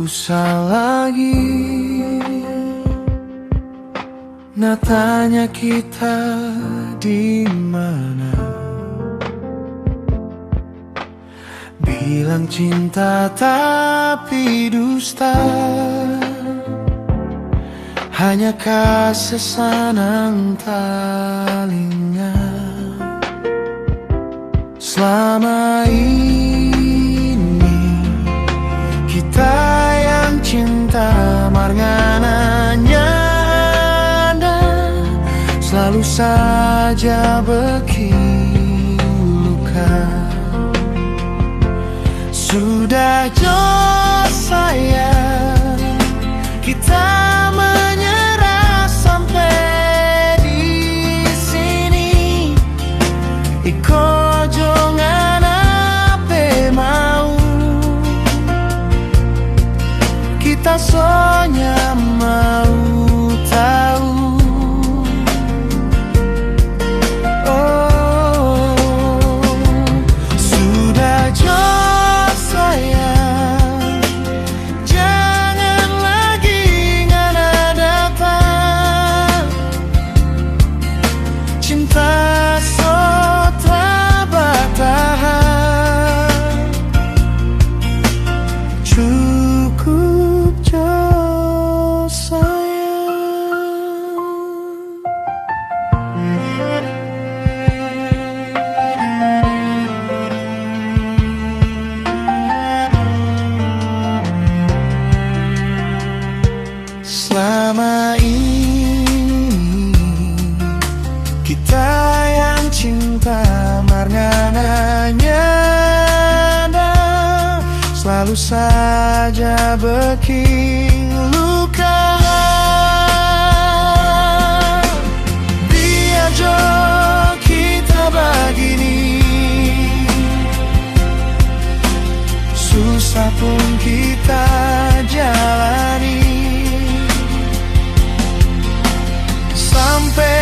usah lagi natanya kita di mana. Bilang cinta tapi dusta, hanya kesesanang talinya. Selama ini kita yang cinta margananya ada, selalu saja bikin luka. Sudah jauh sayang, kita menyerah sampai di sini. Iko jangan apa mau, kita soalnya mau tahu. Cukup jauh sayang. Selama ini kita yang cinta margananya selalu saja bikin luka. Biar jauh kita begini, susah pun kita jalani sampai